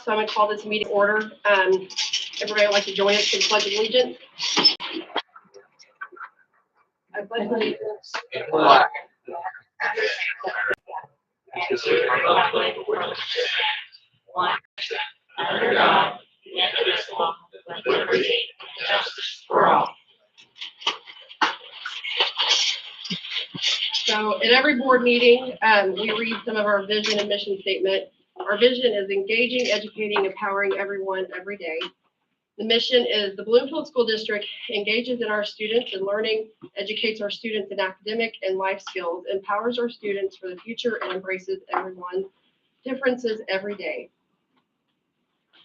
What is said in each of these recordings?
so I'm going to call this meeting order. Everybody would like to join us for the Pledge of Allegiance. I pledge allegiance to the flag one under God, indivisible, with liberty and justice for all. So at every board meeting, we read some of our vision and mission statement. Our vision is engaging, educating, empowering everyone every day. The mission is the Bloomfield School District engages in our students in learning, educates our students in academic and life skills, empowers our students for the future, and embraces everyone's differences every day.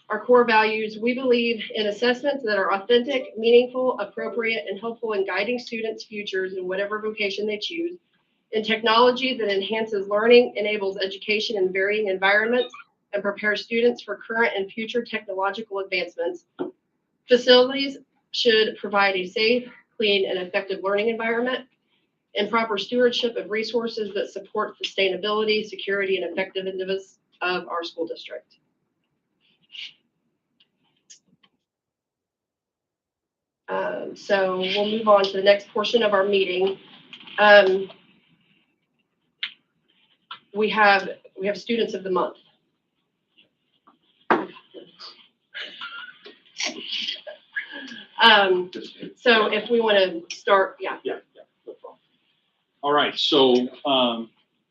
Our core values: we believe in assessments that are authentic, meaningful, appropriate, and helpful in guiding students' futures in whatever vocation they choose. In technology that enhances learning, enables education in varying environments, and prepares students for current and future technological advancements. Facilities should provide a safe, clean, and effective learning environment, and proper stewardship of resources that support sustainability, security, and effectiveness of our school district. So we'll move on to the next portion of our meeting. We have students of the month. So if we want to start, yeah. No problem. All right, so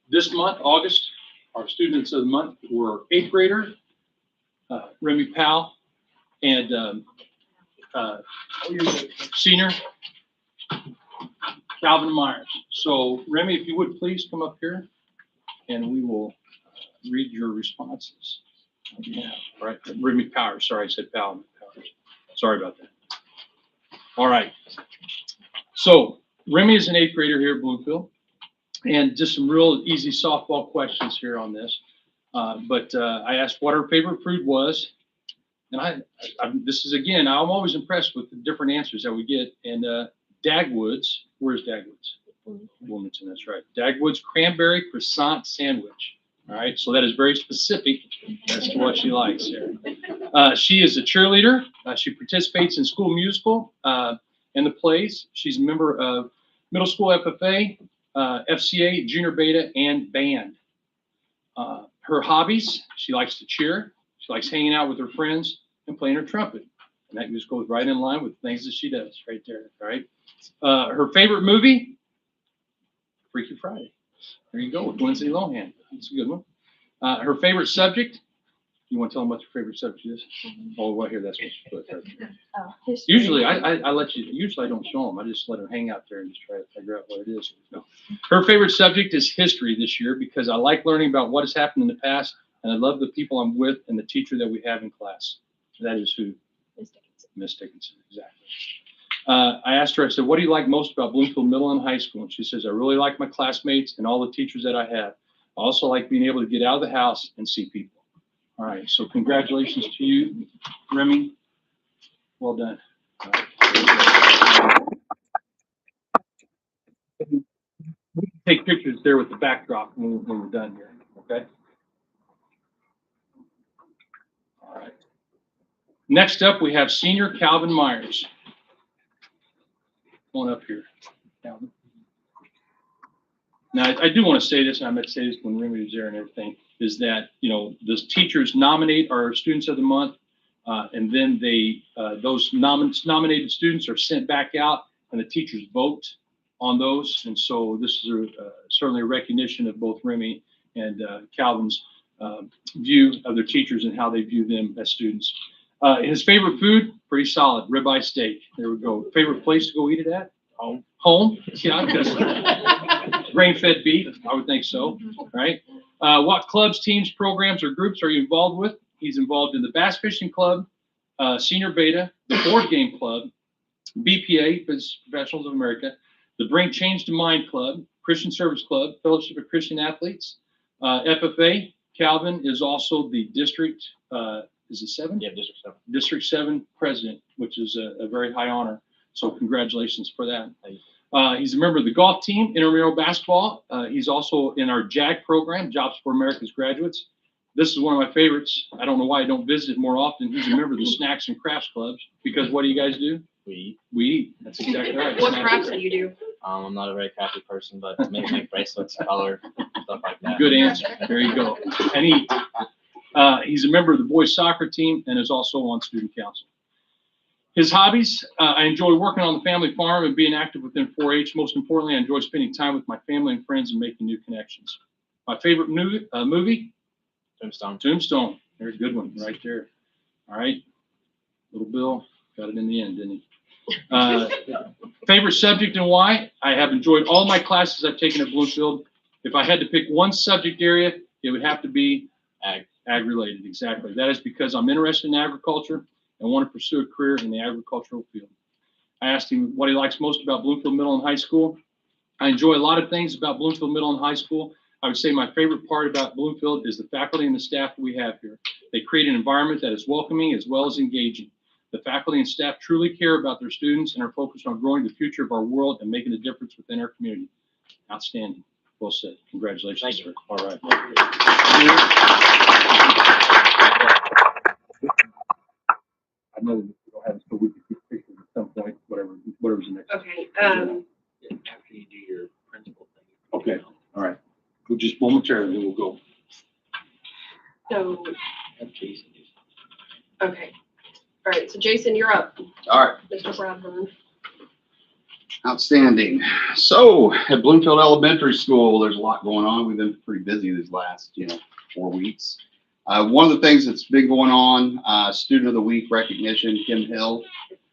this month, August, our students of the month were 8th grader, Remy Powell, and senior, Calvin Myers. So Remy, if you would please come up here and we will read your responses. Yeah, right, Remy Powers, sorry, I said Powell. Sorry about that. All right. So Remy is an 8th grader here at Bloomfield, and just some real easy softball questions here on this. But I asked what her favorite food was, and this is, again, I'm always impressed with the different answers that we get. And Dagwoods, where's Dagwoods? Wilmington, that's right. Dagwoods cranberry croissant sandwich. All right, so that is very specific as to what she likes here. She is a cheerleader. She participates in school musical and the plays. She's a member of middle school FFA, FCA, junior beta, and band. Her hobbies: she likes to cheer. She likes hanging out with her friends and playing her trumpet. And that just goes right in line with things that she does right there. All right. Her favorite movie: Freaky Friday. There you go, with Lindsay Lohan. That's a good one. Her favorite subject. You want to tell them what your favorite subject is? Oh, well, here, that's what she put there. Usually, I let you. Usually, I don't show them. I just let her hang out there and just try to figure out what it is. No. Her favorite subject is history this year because I like learning about what has happened in the past, and I love the people I'm with and the teacher that we have in class. That is who? Miss Dickinson, exactly. I asked her, I said, what do you like most about Bloomfield Middle and High School? And she says, I really like my classmates and all the teachers that I have. I also like being able to get out of the house and see people. All right, so congratulations to you, Remy. Well done. All right. We can take pictures there with the backdrop when we're done here, okay? All right. Next up, we have senior Calvin Myers. Come on up here, Calvin. Now, I do want to say this, and I meant to say this when Remy was there and everything, is that, you know, the teachers nominate our students of the month, and then those nominated students are sent back out, and the teachers vote on those. And so this is certainly a recognition of both Remy and Calvin's view of their teachers and how they view them as students. His favorite food, pretty solid, ribeye steak. There we go. Favorite place to go eat it at? Home. Home? Yeah, because grain-fed beef, I would think so, right? What clubs, teams, programs, or groups are you involved with? He's involved in the Bass Fishing Club, Senior Beta, the Board Game Club, BPA, Professionals of America, the Bring Change to Mind Club, Christian Service Club, Fellowship of Christian Athletes, FFA. Calvin is also the district, is it 7? Yeah, District 7. District 7 president, which is a very high honor. So congratulations for that. He's a member of the golf team, intramural basketball. He's also in our JAG program, Jobs for America's Graduates. This is one of my favorites. I don't know why I don't visit more often. He's a member of the Snacks and Crafts Clubs, because what do you guys do? We eat. We eat. That's exactly right. What Snacks. crafts do you do? I'm not a very crafty person, but make bracelets, color, stuff like that. Good answer. There you go. And he's a member of the boys soccer team and is also on student council. His hobbies, I enjoy working on the family farm and being active within 4-H. Most importantly, I enjoy spending time with my family and friends and making new connections. My favorite movie? Tombstone. Tombstone. There's a good one right there. All right. Little Bill got it in the end, didn't he? Favorite subject and why? I have enjoyed all my classes I've taken at Bloomfield. If I had to pick one subject area, it would have to be ag related. Exactly. That is because I'm interested in agriculture and want to pursue a career in the agricultural field. I asked him what he likes most about Bloomfield Middle and High School. I enjoy a lot of things about Bloomfield Middle and High School. I would say my favorite part about Bloomfield is the faculty and the staff that we have here. They create an environment that is welcoming as well as engaging. The faculty and staff truly care about their students and are focused on growing the future of our world and making a difference within our community. Outstanding. Well said. Congratulations, Thank you. sir. All right. I know we don't have it, so we can keep pictures at some point, whatever's the next. Okay, After you do your principal thing. Okay, all right. We'll just momentarily, then we'll go. so, Have Jason do okay. All right, so Jason, you're up. All right, Mr. Bradburn. outstanding. So at Bloomfield Elementary School, there's a lot going on. We've been pretty busy these last, 4 weeks. One of the things that's been going on, Student of the Week recognition, Kim Hill.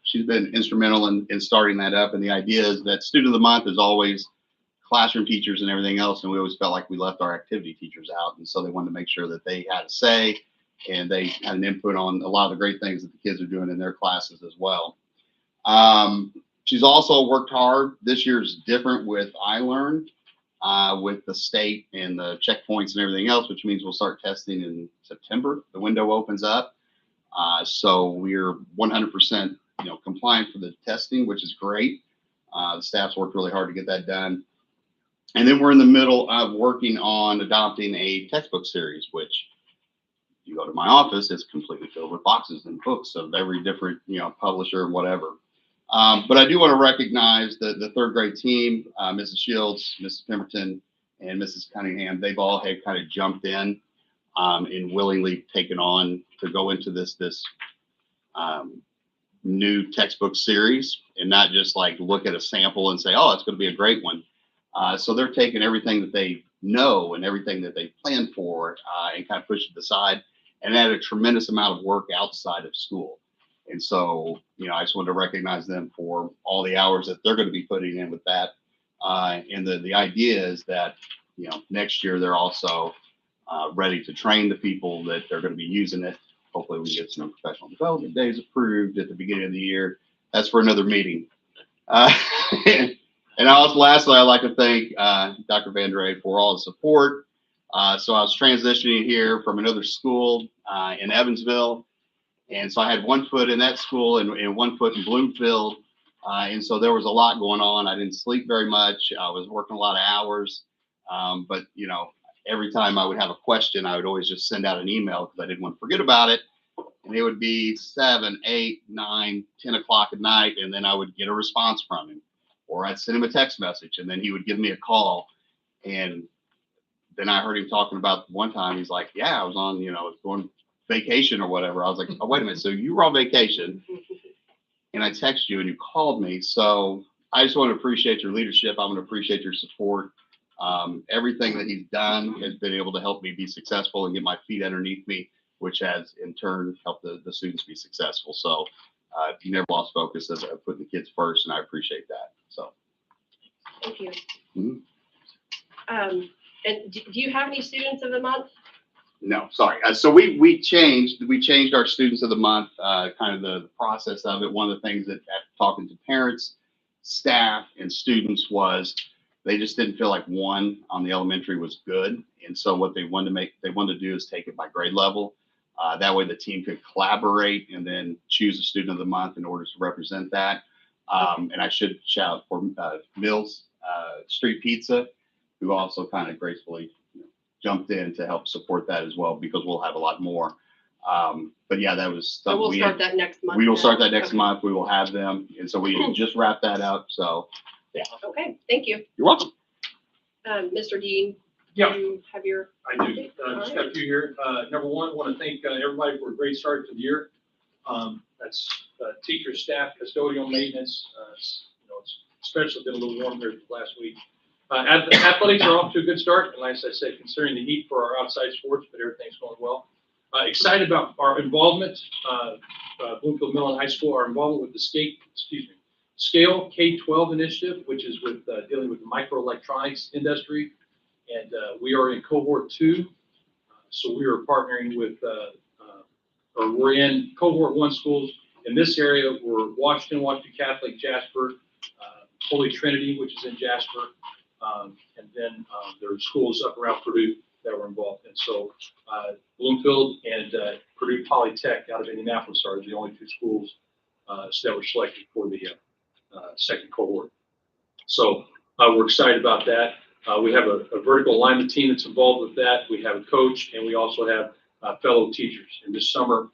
She's been instrumental in starting that up. And the idea is that Student of the Month is always classroom teachers and everything else. And we always felt like we left our activity teachers out. And so they wanted to make sure that they had a say and they had an input on a lot of the great things that the kids are doing in their classes as well. She's also worked hard. This year's different with iLearn, with the state and the checkpoints and everything else, which means we'll start testing in September. The window opens up. So we're 100%, compliant for the testing, which is great. The staff's worked really hard to get that done. And then we're in the middle of working on adopting a textbook series, which you go to my office, it's completely filled with boxes and books of every different, publisher and whatever. But I do want to recognize the third grade team, Mrs. Shields, Mrs. Pemberton, and Mrs. Cunningham. They've all had kind of jumped in and willingly taken on to go into this new textbook series and not just like look at a sample and say, oh, it's going to be a great one. So they're taking everything that they know and everything that they planned for and kind of push it aside and add a tremendous amount of work outside of school. And so, I just wanted to recognize them for all the hours that they're going to be putting in with that. And the idea is that, next year they're also ready to train the people that they're going to be using it. Hopefully we get some professional development days approved at the beginning of the year. That's for another meeting. And also, lastly, I'd like to thank Dr. Van Dre for all the support. So I was transitioning here from another school in Evansville. And so I had 1 foot in that school and 1 foot in Bloomfield. And so there was a lot going on. I didn't sleep very much. I was working a lot of hours. But, every time I would have a question, I would always just send out an email because I didn't want to forget about it. And it would be 7, 8, 9, 10 o'clock at night. And then I would get a response from him. Or I'd send him a text message and then he would give me a call. And then I heard him talking about one time, he's like, yeah, I was on, going vacation or whatever. I was like, oh, wait a minute. So you were on vacation and I texted you and you called me. So I just want to appreciate your leadership. I want to appreciate your support. Everything that he's done has been able to help me be successful and get my feet underneath me, which has in turn helped the students be successful. So you never lost focus as putting the kids first, and I appreciate that. So Thank you. Mhm. And do you have any students of the month? No, sorry. So we changed our students of the month, kind of the process of it. One of the things that after talking to parents, staff, and students was they just didn't feel like one on the elementary was good. And so what they wanted to do is take it by grade level. That way the team could collaborate and then choose a student of the month in order to represent that. And I should shout for Mills Street Pizza, who also kind of gracefully jumped in to help support that as well, because we'll have a lot more. But yeah, that was So something we'll start that next month. we will then. start that next Okay. month. We will have them. And so we just wrapped that up. So Okay, thank you. you're welcome. Mr. Dean, Yeah. you have your, I do. Just got a few here. Number one, want to thank everybody for a great start to the year. That's teacher, staff, custodial, maintenance. It's especially been a little warm here last week. Athletics are off to a good start. And like I said, considering the heat for our outside sports, but everything's going well. Excited about our involvement, Bloomfield Middle and High School, our involvement with the Scale K-12 initiative, which is with dealing with the microelectronics industry. And we are in cohort 2. So we are partnering with, or we're in cohort 1 schools. In this area, we're Washington Catholic, Jasper, Holy Trinity, which is in Jasper. And then there are schools up around Purdue that were involved. And so Bloomfield and Purdue Polytech out of Indianapolis are the only 2 schools that were selected for the second cohort. So we're excited about that. We have a vertical alignment team that's involved with that. We have a coach, and we also have fellow teachers. And this summer,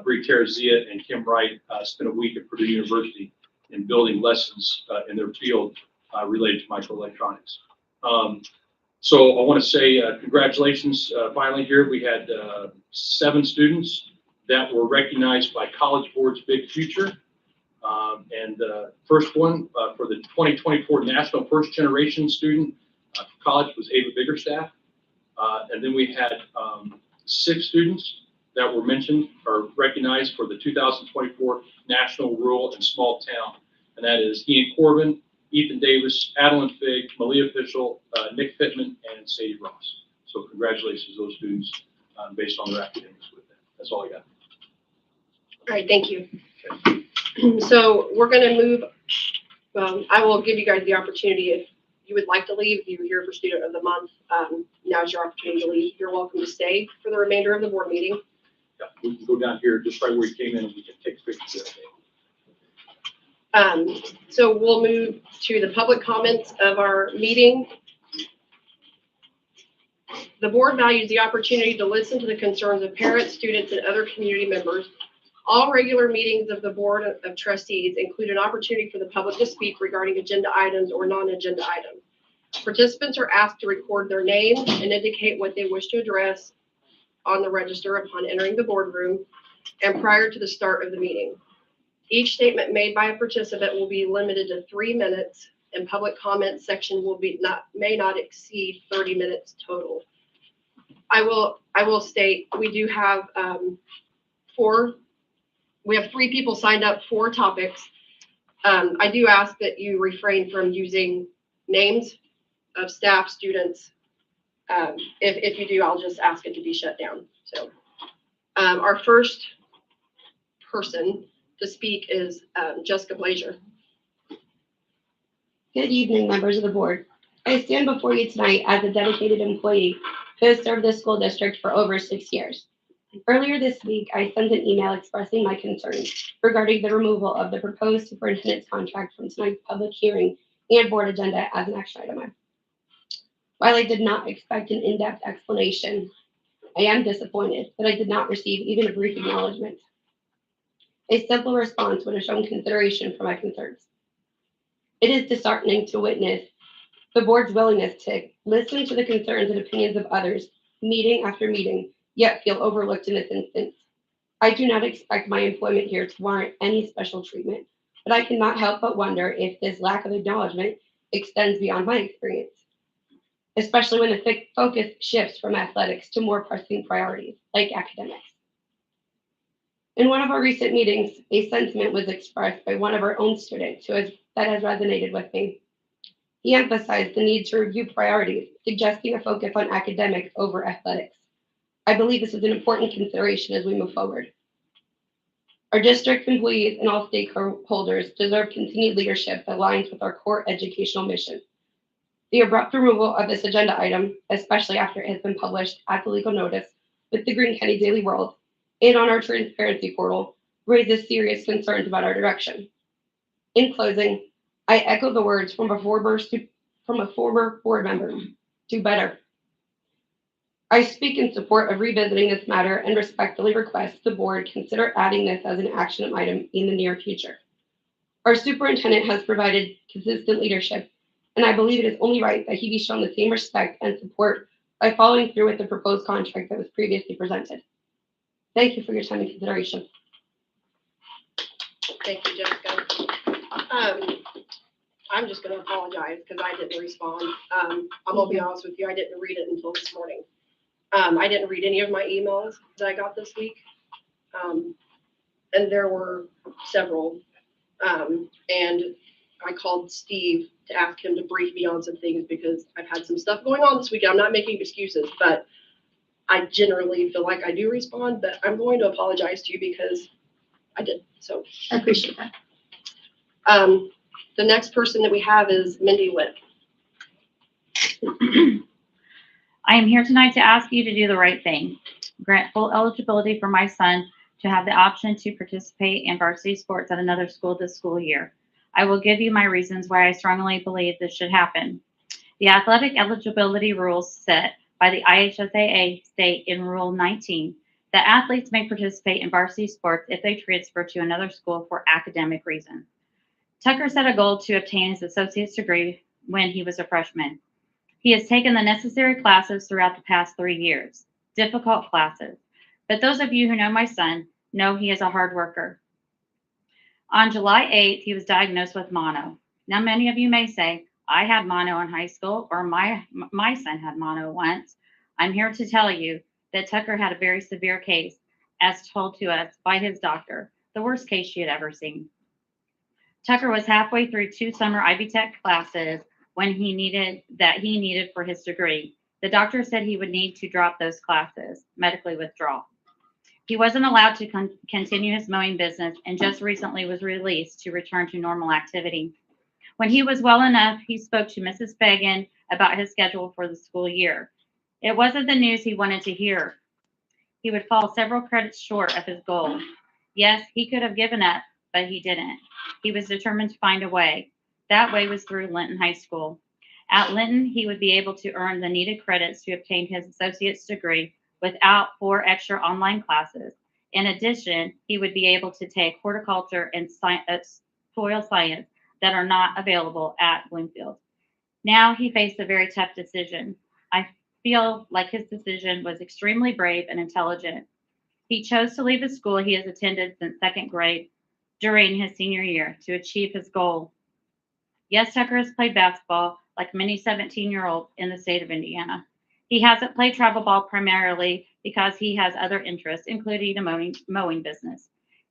Bree Terrazia and Kim Wright spent a week at Purdue University in building lessons in their field related to microelectronics. So I want to say congratulations. Finally here, we had 7 students that were recognized by College Board's Big Future. And first one for the 2024 National First Generation Student for college was Ava Biggerstaff. And then we had 6 students that were mentioned or recognized for the 2024 National Rural and Small Town. And that is Ian Corbin, Ethan Davis, Adeline Fig, Malia Fishel, Nick Pittman, and Sadie Ross. So congratulations to those students based on their academics with that. That's all I got. all right, thank you. So we're going to move, I will give you guys the opportunity if you would like to leave. You're here for Student of the Month. Now's your opportunity to leave. You're welcome to stay for the remainder of the board meeting. Yeah, we can go down here just right where you came in and we can take pictures of it. So we'll move to the public comments of our meeting. The board values the opportunity to listen to the concerns of parents, students, and other community members. All regular meetings of the Board of Trustees include an opportunity for the public to speak regarding agenda items or non-agenda items. Participants are asked to record their name and indicate what they wish to address on the register upon entering the boardroom and prior to the start of the meeting. Each statement made by a participant will be limited to 3 minutes, and public comment section may not exceed 30 minutes total. I will state we do have 3 people signed up for topics. I do ask that you refrain from using names of staff, students. If you do, I'll just ask it to be shut down. So our first person to speak is Jessica Blazier. Good evening, members of the board. I stand before you tonight as a dedicated employee who has served this school district for over 6 years. Earlier this week, I sent an email expressing my concerns regarding the removal of the proposed superintendent's contract from tonight's public hearing and board agenda as an action item. While I did not expect an in-depth explanation, I am disappointed that I did not receive even a brief acknowledgement. A simple response would have shown consideration for my concerns. It is disheartening to witness the board's willingness to listen to the concerns and opinions of others, meeting after meeting, yet feel overlooked in this instance. I do not expect my employment here to warrant any special treatment, but I cannot help but wonder if this lack of acknowledgement extends beyond my experience, especially when the focus shifts from athletics to more pressing priorities like academics. In one of our recent meetings, a sentiment was expressed by one of our own students that has resonated with me. He emphasized the need to review priorities, suggesting a focus on academics over athletics. I believe this is an important consideration as we move forward. Our district employees and all stakeholders deserve continued leadership that aligns with our core educational mission. The abrupt removal of this agenda item, especially after it has been published at the legal notice with the Greene County Daily World and on our transparency portal, raises serious concerns about our direction. In closing, I echo the words from a former board member: do better. I speak in support of revisiting this matter and respectfully request the board consider adding this as an action item in the near future. Our superintendent has provided consistent leadership, and I believe it is only right that he be shown the same respect and support by following through with the proposed contract that was previously presented. Thank you for your time and consideration. Thank you, Jessica. I'm just gonna apologize because I didn't respond. I'm gonna be honest with you, I didn't read it until this morning. I didn't read any of my emails that I got this week. And there were several. And I called Steve to ask him to brief me on some things because I've had some stuff going on this week. I'm not making excuses, but I generally feel like I do respond, but I'm going to apologize to you because I did. So I appreciate that. the next person that we have is Mindy Witt. I am here tonight to ask you to do the right thing. Grant full eligibility for my son to have the option to participate in varsity sports at another school this school year. I will give you my reasons why I strongly believe this should happen. The athletic eligibility rules set by the IHSAA state in Rule 19 that athletes may participate in varsity sports if they transfer to another school for academic reasons. Tucker set a goal to obtain his associate's degree when he was a freshman. He has taken the necessary classes throughout the past 3 years, difficult classes. But those of you who know my son know he is a hard worker. On July 8th, he was diagnosed with mono. Now, many of you may say, I had mono in high school, or my son had mono once. I'm here to tell you that Tucker had a very severe case, as told to us by his doctor, the worst case she had ever seen. Tucker was halfway through 2 summer Ivy Tech classes when he needed for his degree. The doctor said he would need to drop those classes, medically withdraw. He wasn't allowed to continue his mowing business and just recently was released to return to normal activity. When he was well enough, he spoke to Mrs. Fagan about his schedule for the school year. It wasn't the news he wanted to hear. He would fall several credits short of his goal. Yes, he could have given up, but he didn't. He was determined to find a way. That way was through Linton High School. At Linton, he would be able to earn the needed credits to obtain his associate's degree without 4 extra online classes. In addition, he would be able to take horticulture and soil science that are not available at Bloomfield. Now he faced a very tough decision. I feel like his decision was extremely brave and intelligent. He chose to leave the school he has attended since 2nd grade during his senior year to achieve his goal. Yes, Tucker has played basketball like many 17-year-olds in the state of Indiana. He hasn't played travel ball primarily because he has other interests, including a mowing business.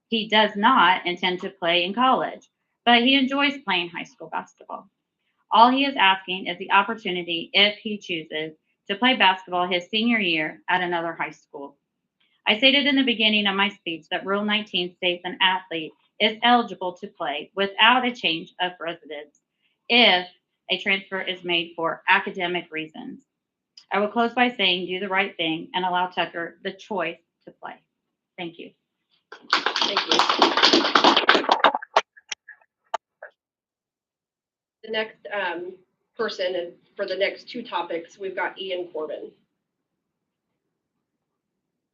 He does not intend to play in college, but he enjoys playing high school basketball. All he is asking is the opportunity, if he chooses, to play basketball his senior year at another high school. I stated in the beginning of my speech that Rule 19 states an athlete is eligible to play without a change of residence if a transfer is made for academic reasons. I will close by saying do the right thing and allow Tucker the choice to play. Thank you. Thank you. The next person, and for the next 2 topics, we've got Ian Corbin.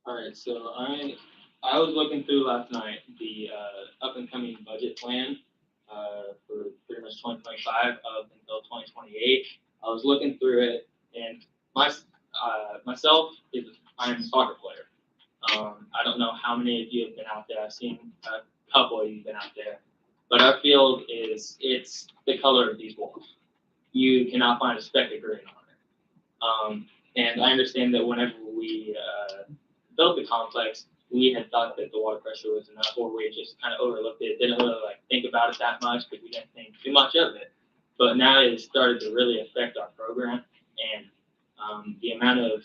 All right, so I was looking through last night the up and coming budget plan for pretty much 2025 up until 2028. I was looking through it, and myself I'm a soccer player. I don't know how many of you have been out there. I've seen a couple of you been out there, but our field it's the color of these walls. You cannot find a speck of green on it. And I understand that whenever we built the complex, we had thought that the water pressure was enough, or we just kind of overlooked it, didn't really think about it that much because we didn't think too much of it. But now it started to really affect our program, and the amount of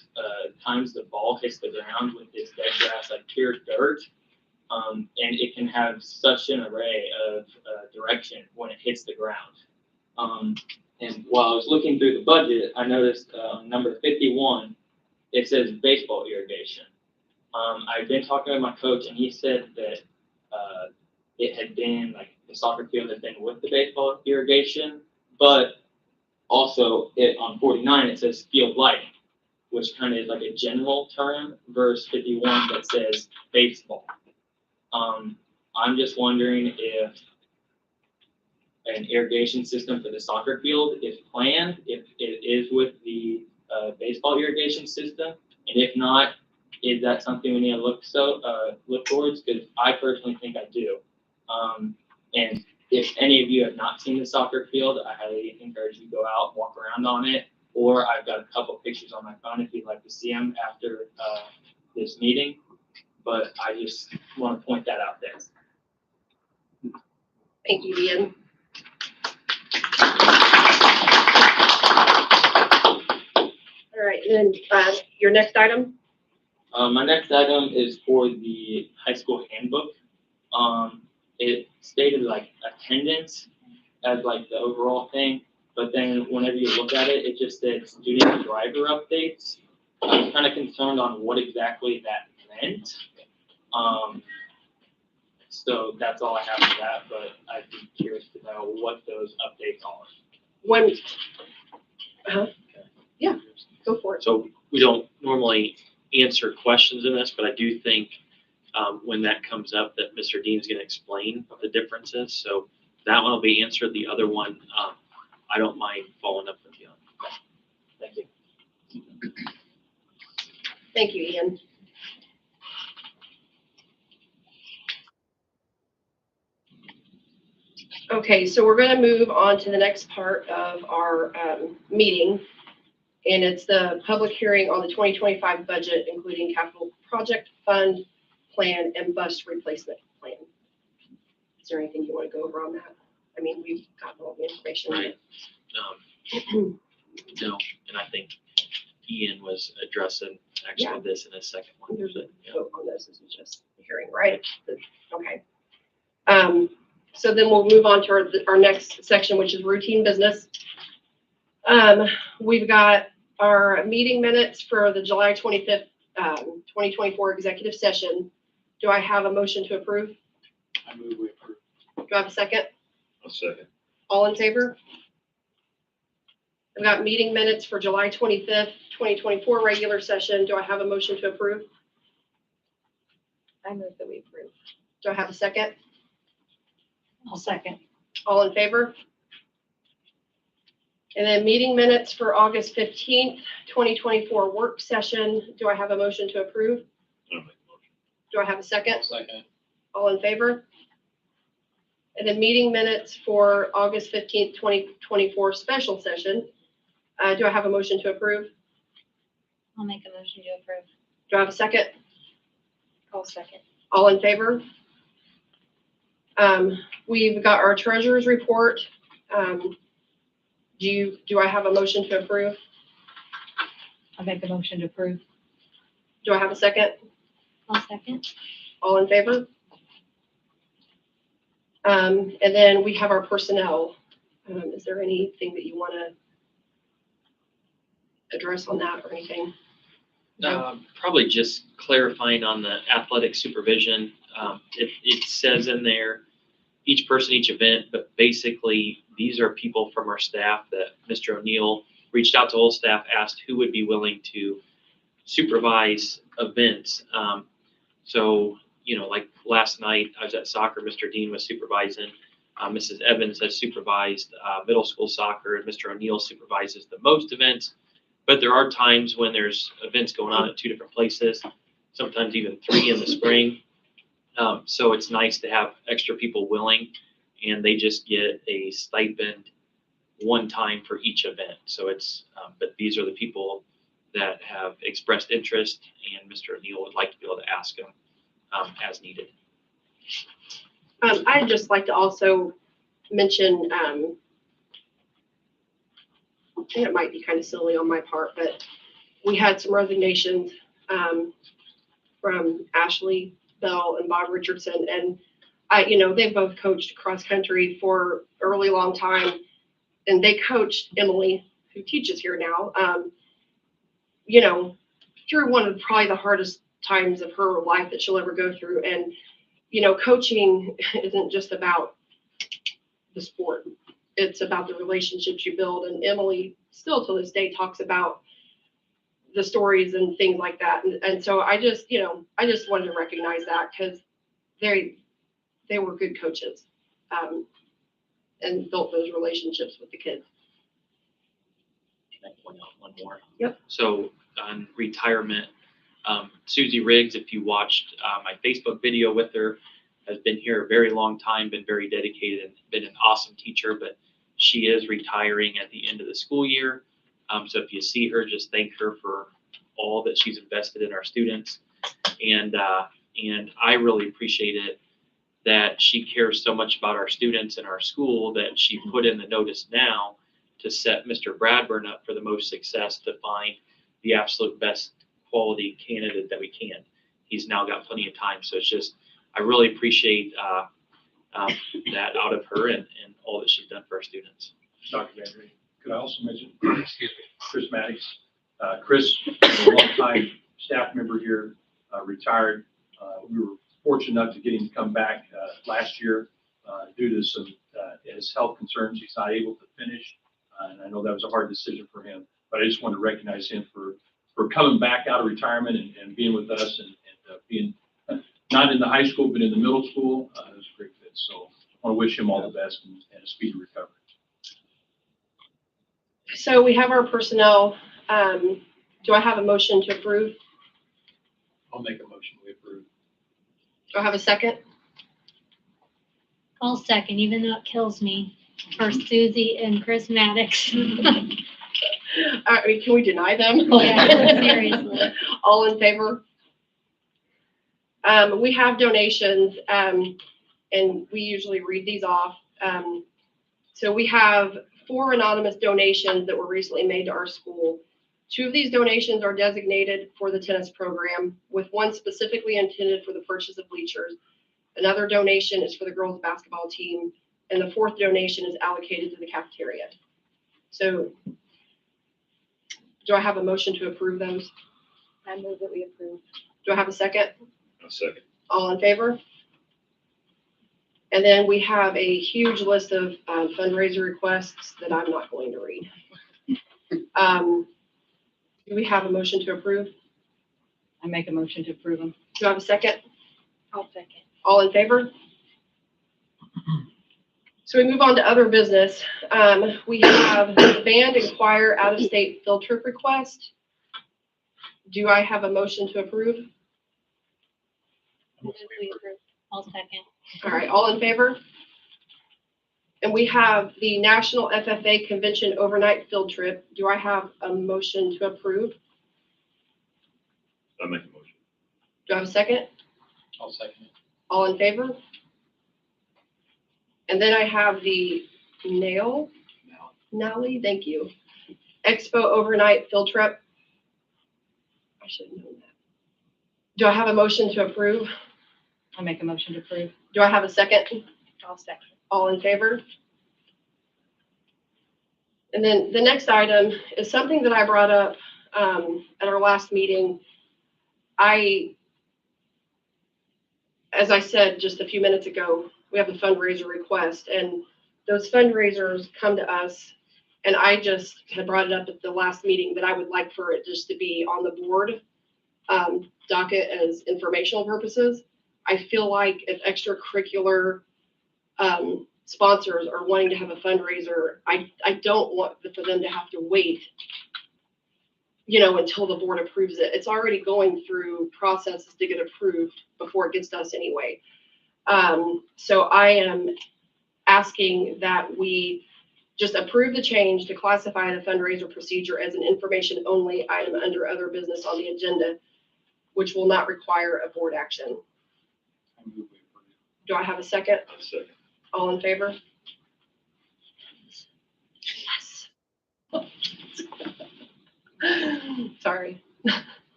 times the ball hits the ground with this dead grass, like pure dirt, and it can have such an array of direction when it hits the ground. And while I was looking through the budget, I noticed number 51, it says baseball irrigation. I've been talking to my coach, and he said that it had been the soccer field had been with the baseball irrigation, but also on 49 it says field lighting. which kind of is like a general term, versus 51 that says baseball. I'm just wondering if an irrigation system for the soccer field is planned, if it is with the baseball irrigation system, and if not, is that something we need to look towards? Because I personally think I do. And if any of you have not seen the soccer field, I highly encourage you to go out and walk around on it. Or I've got a couple pictures on my phone if you'd like to see them after this meeting. But I just want to point that out there. Thank you, Ian. All right, and then your next item? My next item is for the high school handbook. It stated like attendance as like the overall thing, but then whenever you look at it, it just said student driver updates. I'm kind of concerned on what exactly that meant. So that's all I have for that, but I'd be curious to know what those updates are. When, yeah, go for it. So we don't normally answer questions in this, but I do think when that comes up that Mr. Dean's going to explain what the difference is. So that one will be answered. The other one, I don't mind following up with you on. Thank you. Thank you, Ian. Okay, so we're going to move on to the next part of our meeting, and it's the public hearing on the 2025 budget, including capital project fund plan and bus replacement plan. Is there anything you want to go over on that? I mean, we've gotten all the information. Right. No, and I think Ian was addressing actually this in his second one. There's a but, yeah. vote on this. This is just the hearing, right? Okay. So then we'll move on to our next section, which is routine business. We've got our meeting minutes for the July 25th, 2024 executive session. Do I have a motion to approve? I move we approve. Do I have a second? A second. All in favor? I've got meeting minutes for July 25th, 2024 regular session. Do I have a motion to approve? I move that we approve. Do I have a second? I'll second. All in favor? And then meeting minutes for August 15th, 2024 work session. Do I have a motion to approve? Do I have a second? Second. All in favor? And then meeting minutes for August 15th, 2024 special session. Do I have a motion to approve? I'll make a motion to approve. Do I have a second? I'll second. All in favor? We've got our treasurer's report. Do I have a motion to approve? I'll make a motion to approve. Do I have a second? I'll second. All in favor? And then we have our personnel. Is there anything that you want to address on that or anything? Probably just clarifying on the athletic supervision. It says in there, each person, each event, but basically these are people from our staff that Mr. O'Neill reached out to all staff, asked who would be willing to supervise events. So, like last night I was at soccer, Mr. Dean was supervising, Mrs. Evans has supervised middle school soccer, and Mr. O'Neill supervises the most events. But there are times when there's events going on at 2 different places, sometimes even 3 in the spring. So it's nice to have extra people willing, and they just get a stipend one time for each event. So it's, but these are the people that have expressed interest, and Mr. O'Neill would like to be able to ask them as needed. I'd just like to also mention, and it might be kind of silly on my part, but we had some resignations from Ashley Bell and Bob Richardson, and they've both coached cross country for a really long time, and they coached Emily, who teaches here now, through one of probably the hardest times of her life that she'll ever go through. And, coaching isn't just about the sport. It's about the relationships you build. And Emily still to this day talks about the stories and things like that. And so I just wanted to recognize that because they were good coaches, and built those relationships with the kids. Can I point out one more? Yep. So on retirement, Susie Riggs, if you watched my Facebook video with her, has been here a very long time, been very dedicated, and been an awesome teacher, but she is retiring at the end of the school year. So if you see her, just thank her for all that she's invested in our students. And I really appreciate it that she cares so much about our students and our school that she put in the notice now to set Mr. Bradburn up for the most success to find the absolute best quality candidate that we can. He's now got plenty of time. So it's just, I really appreciate that out of her and all that she's done for our students. Dr. Van Ryn. Could I also mention, excuse me, Chris Maddox. Chris, a longtime staff member here, retired. We were fortunate enough to get him to come back last year due to some his health concerns. He's not able to finish, and I know that was a hard decision for him. But I just want to recognize him for coming back out of retirement and being with us and being not in the high school but in the middle school. It was a great fit. So I want to wish him all the best and a speedy recovery. So we have our personnel. Do I have a motion to approve? I'll make a motion we approve. Do I have a second? I'll second, even though it kills me for Susie and Chris Maddox. Can we deny them? Yeah, seriously. All in favor? We have donations, and we usually read these off. So we have 4 anonymous donations that were recently made to our school. 2 of these donations are designated for the tennis program, with one specifically intended for the purchase of bleachers. Another donation is for the girls basketball team, and the 4th donation is allocated to the cafeteria. So do I have a motion to approve those? I move that we approve. Do I have a second? A second. All in favor? And then we have a huge list of fundraiser requests that I'm not going to read. Do we have a motion to approve? I make a motion to approve them. Do I have a second? I'll second. All in favor? So we move on to other business. We have band and choir out-of-state field trip request. Do I have a motion to approve? I'll second. All right, all in favor? And we have the National FFA Convention overnight field trip. Do I have a motion to approve? I'll make a motion. Do I have a second? I'll second it. All in favor? And then I have the NALI, thank you. Expo overnight field trip. I should have known that. Do I have a motion to approve? I'll make a motion to approve. Do I have a second? I'll second. All in favor? And then the next item is something that I brought up at our last meeting. As I said just a few minutes ago, we have a fundraiser request, and those fundraisers come to us, and I just had brought it up at the last meeting that I would like for it just to be on the board docket as informational purposes. I feel like if extracurricular sponsors are wanting to have a fundraiser, I don't want for them to have to wait, until the board approves it. It's already going through processes to get approved before it gets to us anyway. So I am asking that we just approve the change to classify the fundraiser procedure as an information only item under other business on the agenda, which will not require a board action. I move we approve. Do I have a second? A second. All in favor? Yes. Sorry.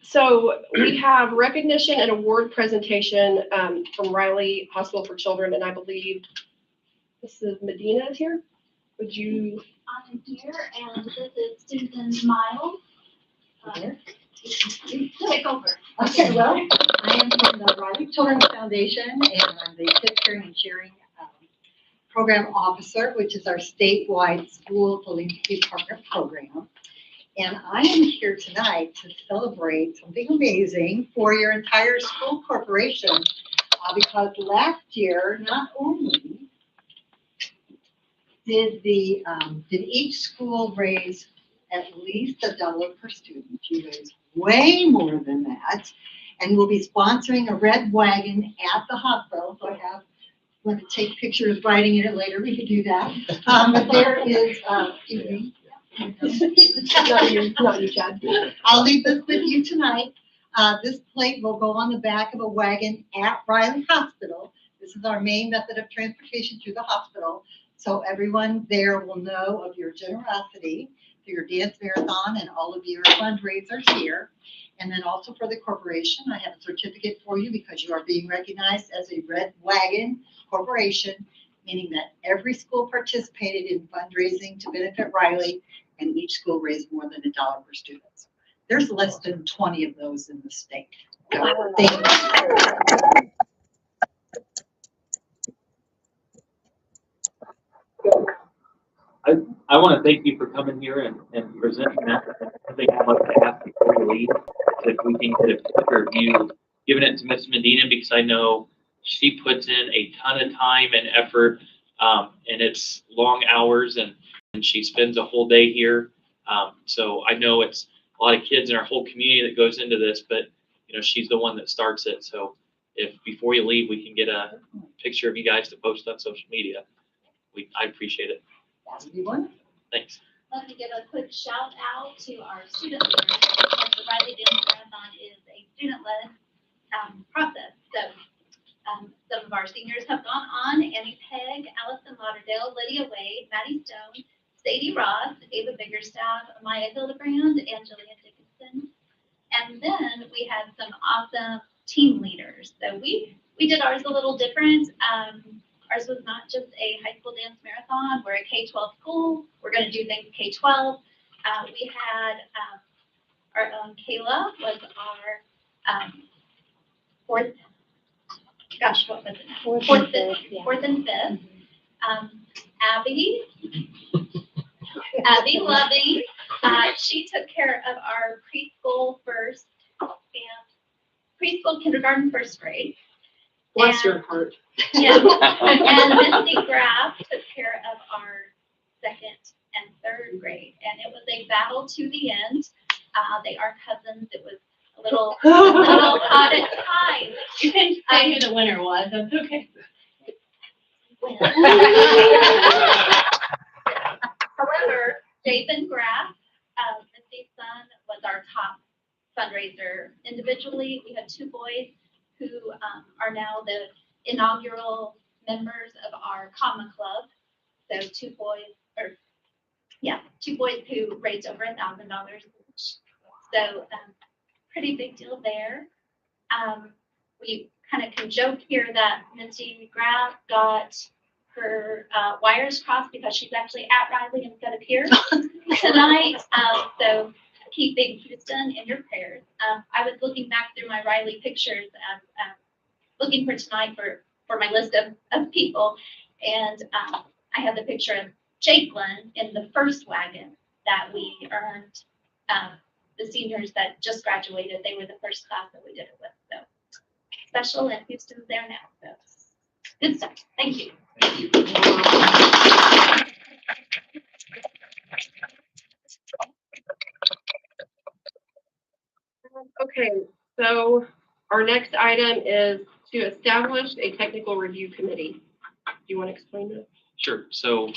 So we have recognition and award presentation from Riley Hospital for Children, and I believe Mrs. Medina is here. Would you? I'm here, and this is Susan Miles. Take over. Okay, well, I am from the Riley Children's Foundation, and I'm the Picturing and Sharing Program Officer, which is our statewide school philanthropy partner program. And I am here tonight to celebrate something amazing for your entire school corporation. Because last year, not only did each school raise at least $1 per student, you raised way more than that. And we'll be sponsoring a red wagon at the hospital. So I have, want to take pictures riding in it later, we could do that. But there is, excuse me. Not you, Chad. I'll leave this with you tonight. This plate will go on the back of a wagon at Riley Hospital. This is our main method of transportation to the hospital. So everyone there will know of your generosity through your dance marathon and all of your fundraisers here. And then also for the corporation, I have a certificate for you because you are being recognized as a Red Wagon Corporation, meaning that every school participated in fundraising to benefit Riley, and each school raised more than $1 per student. There's less than 20 of those in the state. So, thank you. I want to thank you for coming here and presenting that. I think I'd like to ask before you leave, if we can get a quicker view, giving it to Miss Medina, because I know she puts in a ton of time and effort, and it's long hours, and she spends a whole day here. So I know it's a lot of kids in our whole community that goes into this, but you know, she's the one that starts it. So if before you leave, we can get a picture of you guys to post on social media, I'd appreciate it. That would be wonderful. Thanks. Let me give a quick shout out to our student leaders. Because the Riley Dance Marathon is a student-led process. So some of our seniors have gone on: Annie Pegg, Allison Lauderdale, Lydia Wade, Maddie Stone, Sadie Ross, Ava Biggerstaff, Maya Hildebrand, and Jillian Dickinson. And then we had some awesome team leaders. So we did ours a little different. Ours was not just a high school dance marathon. We're a K-12 school. We're going to do things K-12. We had our own Kayla was our fourth and fifth. Abby Loving, she took care of our preschool first and preschool, kindergarten, first grade. Bless your heart. Yeah. And Misty Graff took care of our second and third grade. And it was a battle to the end. They are cousins. It was a little hot at times. You can say who the winner was, that's okay. However, Jason Graff, Misty's son, was our top fundraiser individually. We had two boys who are now the inaugural members of our Comma Club. So two boys who raised over $1,000. So pretty big deal there. We kind of can joke here that Misty Graff got her wires crossed because she's actually at Riley instead of here tonight. So keeping Houston in your prayers. I was looking back through my Riley pictures, looking for tonight for my list of people, and I have the picture of Jakelin in the first wagon that we earned. The seniors that just graduated, they were the first class that we did it with. So special, and Houston's there now. So good stuff. Thank you. Okay, so our next item is to establish a technical review committee. Do you want to explain that? Sure. So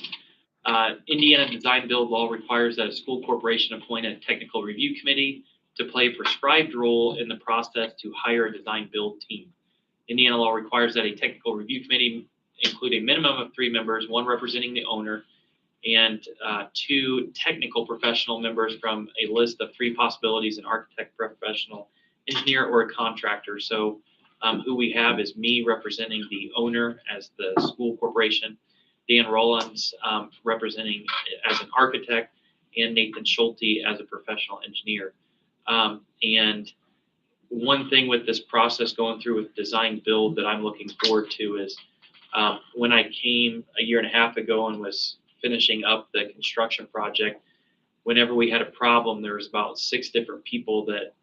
Indiana Design Build Law requires that a school corporation appoint a technical review committee to play a prescribed role in the process to hire a design build team. Indiana law requires that a technical review committee include a minimum of 3 members, 1 representing the owner, and 2 technical professional members from a list of 3 possibilities: an architect, professional engineer, or a contractor. So who we have is me representing the owner as the school corporation, Dan Rollins representing as an architect, and Nathan Schulte as a professional engineer. And one thing with this process going through with design build that I'm looking forward to is when I came a year and a half ago and was finishing up the construction project, whenever we had a problem, there was about 6 different people that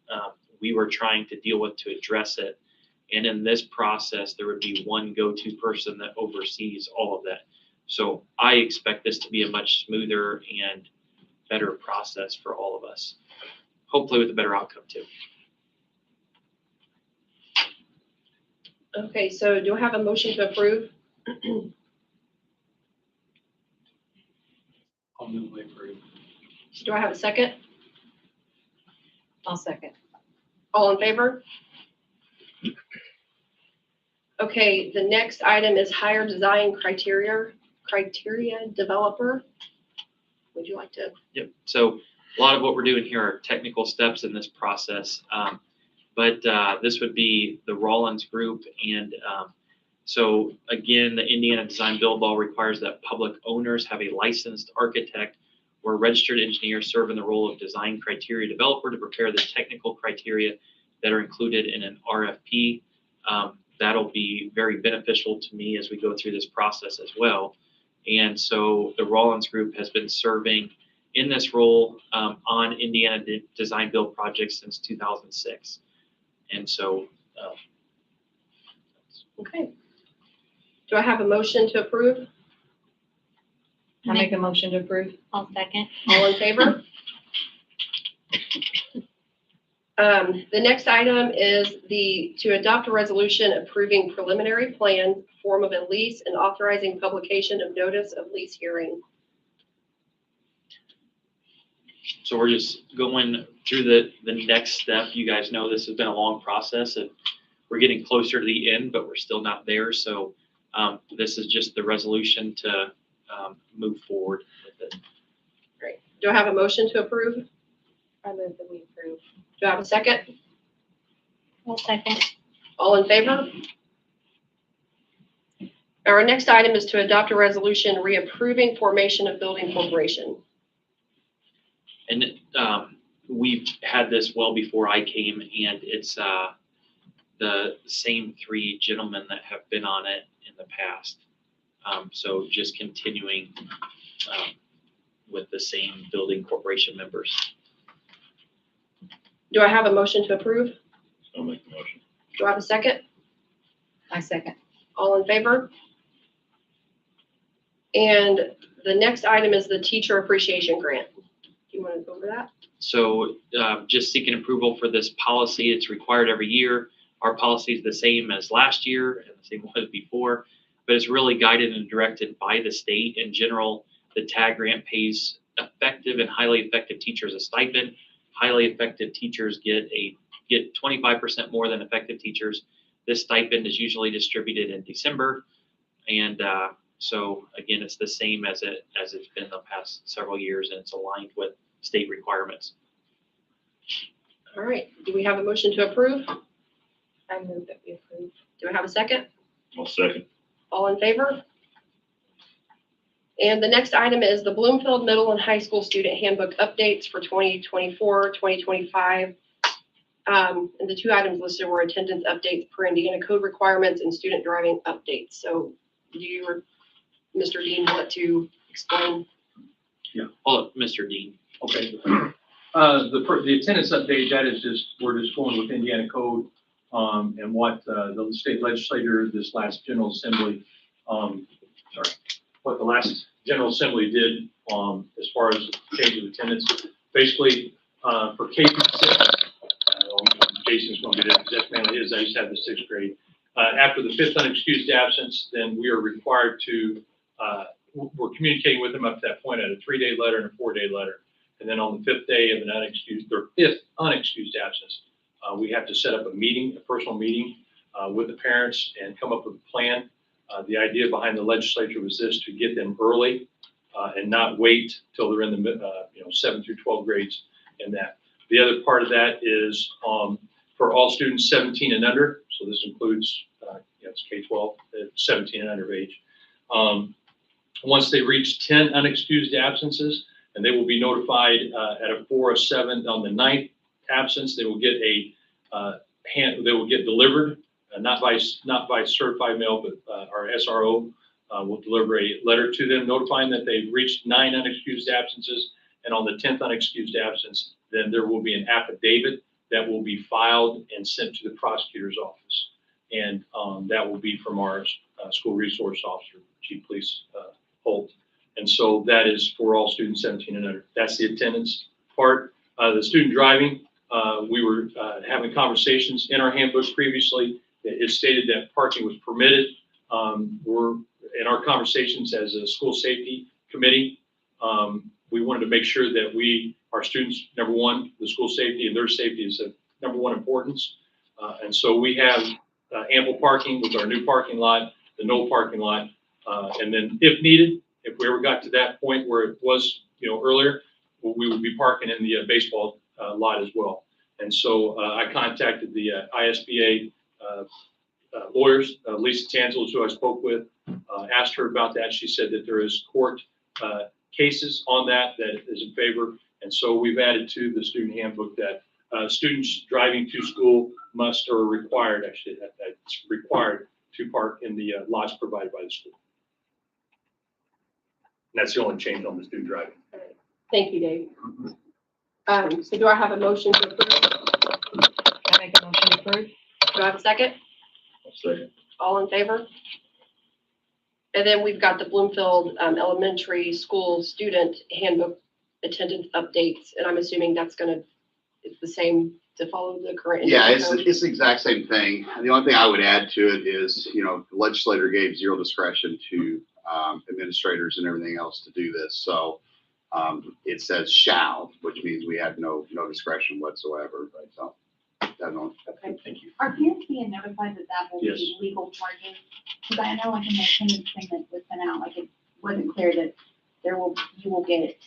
we were trying to deal with to address it. And in this process, there would be one go-to person that oversees all of that. So I expect this to be a much smoother and better process for all of us, hopefully with a better outcome too. Okay, so do I have a motion to approve? I'll move way through. Do I have a second? I'll second. All in favor? Okay, the next item is higher design criteria developer. Would you like to? Yep. So a lot of what we're doing here are technical steps in this process. But this would be the Rollins Group. And so again, the Indiana Design Build Law requires that public owners have a licensed architect or registered engineer serve in the role of design criteria developer to prepare the technical criteria that are included in an RFP. That'll be very beneficial to me as we go through this process as well. And so the Rollins Group has been serving in this role on Indiana Design Build projects since 2006. And so, Okay. Do I have a motion to approve? I make a motion to approve. I'll second. All in favor? The next item is to adopt a resolution approving preliminary plan, form of a lease, and authorizing publication of notice of lease hearing. so we're just going through the next step. You guys know this has been a long process and we're getting closer to the end, but we're still not there. So this is just the resolution to move forward with it. Great. Do I have a motion to approve? I move that we approve. Do I have a second? I'll second. All in favor? Our next item is to adopt a resolution reapproving formation of building corporation. And we've had this well before I came, and it's the same 3 gentlemen that have been on it in the past. So just continuing with the same building corporation members. Do I have a motion to approve? I'll make the motion. Do I have a second? I second. All in favor? And the next item is the teacher appreciation grant. Do you want to go over that? So just seeking approval for this policy. It's required every year. Our policy is the same as last year and the same as before, but it's really guided and directed by the state. In general, the TAG grant pays effective and highly effective teachers a stipend. Highly effective teachers get 25% more than effective teachers. This stipend is usually distributed in December. And so again, it's the same as it's been the past several years, and it's aligned with state requirements. All right. Do we have a motion to approve? I move that we approve. Do I have a second? I'll second. All in favor? And the next item is the Bloomfield Middle and High School Student Handbook updates for 2024, 2025. And the 2 items listed were attendance updates per Indiana code requirements and student driving updates. So do you or Mr. Dean want to explain? Oh, Mr. Dean. Okay. The attendance update, that is just, we're just going with Indiana code and what the state legislature, this last General Assembly, what the last General Assembly did as far as change of attendance. Basically, for K through 6, Jason's going to get it, that's mainly his, I used to have the 6th grade. After the 5th unexcused absence, then we are required to, we're communicating with them up to that point at a 3-day letter and a 4-day letter. And then on the 5th day of an unexcused, or 5th unexcused absence, we have to set up a meeting, a personal meeting with the parents and come up with a plan. The idea behind the legislature was this, to get them early and not wait till they're in the 7 through 12 grades in that. The other part of that is for all students 17 and under. So this includes, it's K-12, 17 and under age. Once they reach 10 unexcused absences, and they will be notified at a 4 or 7 on the 9th absence, they will get they will get delivered, not by certified mail, but our SRO will deliver a letter to them notifying that they've reached 9 unexcused absences And on the 10th unexcused absence, then there will be an affidavit that will be filed and sent to the prosecutor's office. And that will be from our school resource officer, Chief Police Holt. And so that is for all students 17 and under. That's the attendance part. The student driving, we were having conversations in our handbooks previously. It stated that parking was permitted. We're in our conversations as a school safety committee. We wanted to make sure that our students, number one, the school safety and their safety is of number one importance. And so we have ample parking with our new parking lot, the no parking lot. And then if needed, if we ever got to that point where it was, earlier, we would be parking in the baseball lot as well. And so I contacted the ISBA lawyers, Lisa Tanzel, who I spoke with, asked her about that. She said that there is court cases on that is in favor. And so we've added to the student handbook that students driving to school must, or required, actually, that's required to park in the lots provided by the school. And that's the only change on the student driving. Thank you, Dave. So do I have a motion to approve? I make a motion to approve. Do I have a second? Second. All in favor? And then we've got the Bloomfield Elementary School Student Handbook Attendance Updates, and I'm assuming it's the same to follow the current. Yeah, code? it's the exact same thing. The only thing I would add to it is, the legislator gave zero discretion to administrators and everything else to do this. So it says shall, which means we have no discretion whatsoever. Right? So that's all. Okay. Thank you. Are parents being notified that will Yes. be legal charges? Because I know like in the attendance thing that was sent out, like it wasn't clear that you will get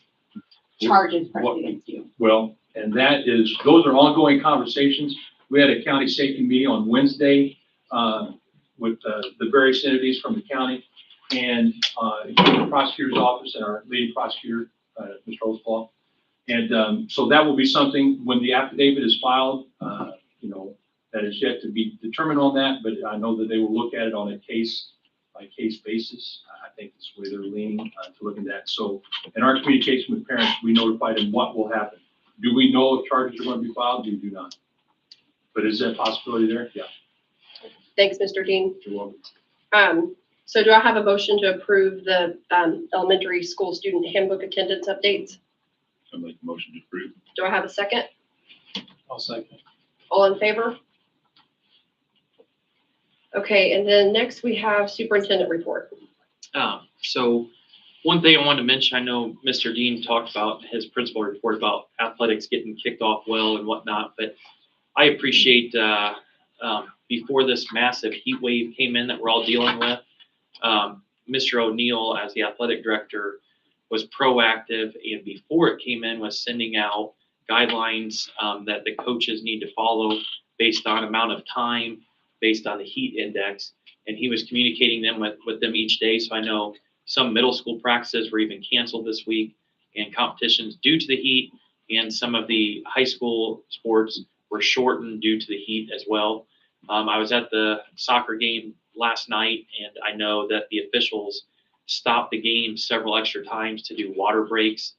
charges pressed against you. Well, and those are ongoing conversations. We had a county safety meeting on Wednesday with the various entities from the county and the prosecutor's office and our leading prosecutor, Mr. Oswald. And so that will be something when the affidavit is filed, that is yet to be determined on that, but I know that they will look at it on a case by case basis. I think that's the way they're leaning to look at that. So in our communication with parents, we notify them what will happen. Do we know if charges are going to be filed? We do not. But is that a possibility there? Yeah. Thanks, Mr. Dean. You're welcome. So do I have a motion to approve the elementary school student handbook attendance updates? I make a motion to approve. Do I have a second? I'll second. All in favor? Okay, and then next we have superintendent report. So one thing I wanted to mention, I know Mr. Dean talked about his principal report about athletics getting kicked off well and whatnot, but I appreciate before this massive heat wave came in that we're all dealing with, Mr. O'Neill, as the athletic director, was proactive, and before it came in was sending out guidelines that the coaches need to follow based on amount of time, based on the heat index, and he was communicating them with them each day. So I know some middle school practices were even canceled this week and competitions due to the heat, and some of the high school sports were shortened due to the heat as well. I was at the soccer game last night, and I know that the officials stopped the game several extra times to do water breaks.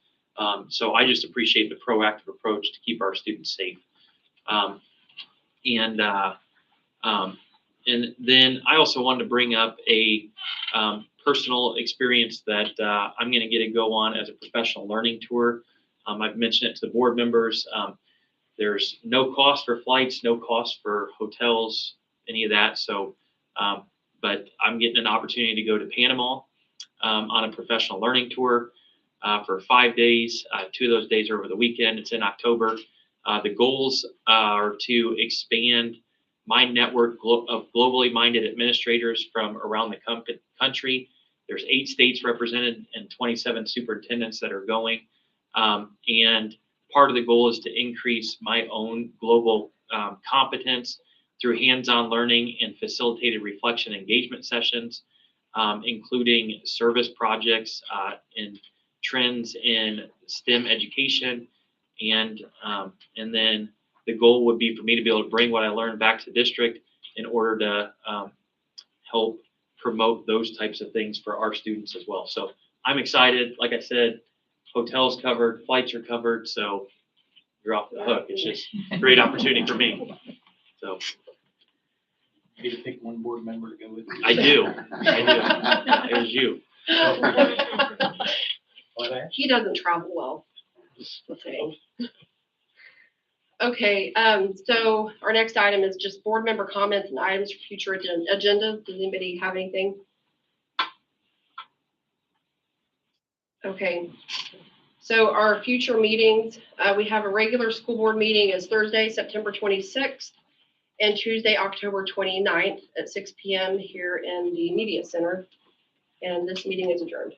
So I just appreciate the proactive approach to keep our students safe. And then I also wanted to bring up a personal experience that I'm going to get to go on as a professional learning tour. I've mentioned it to the board members. There's no cost for flights, no cost for hotels, any of that. So, but I'm getting an opportunity to go to Panama on a professional learning tour for 5 days. 2 of those days are over the weekend. It's in October. The goals are to expand my network of globally minded administrators from around the country. There's 8 states represented and 27 superintendents that are going. And part of the goal is to increase my own global competence through hands-on learning and facilitated reflection engagement sessions, including service projects and trends in STEM education. And then the goal would be for me to be able to bring what I learned back to the district in order to help promote those types of things for our students as well. So I'm excited. Like I said, Hotels covered, flights are covered, so you're off the hook. It's just a great opportunity for me. So You get to pick one board member to go with you. I do. There's you. He doesn't travel well. Let's say. Okay, so our next item is just board member comments and items for future agendas. Does anybody have anything? Okay, so our future meetings, we have a regular school board meeting is Thursday, September 26th, and Tuesday, October 29th at 6 p.m. here in the Media Center. And this meeting is adjourned.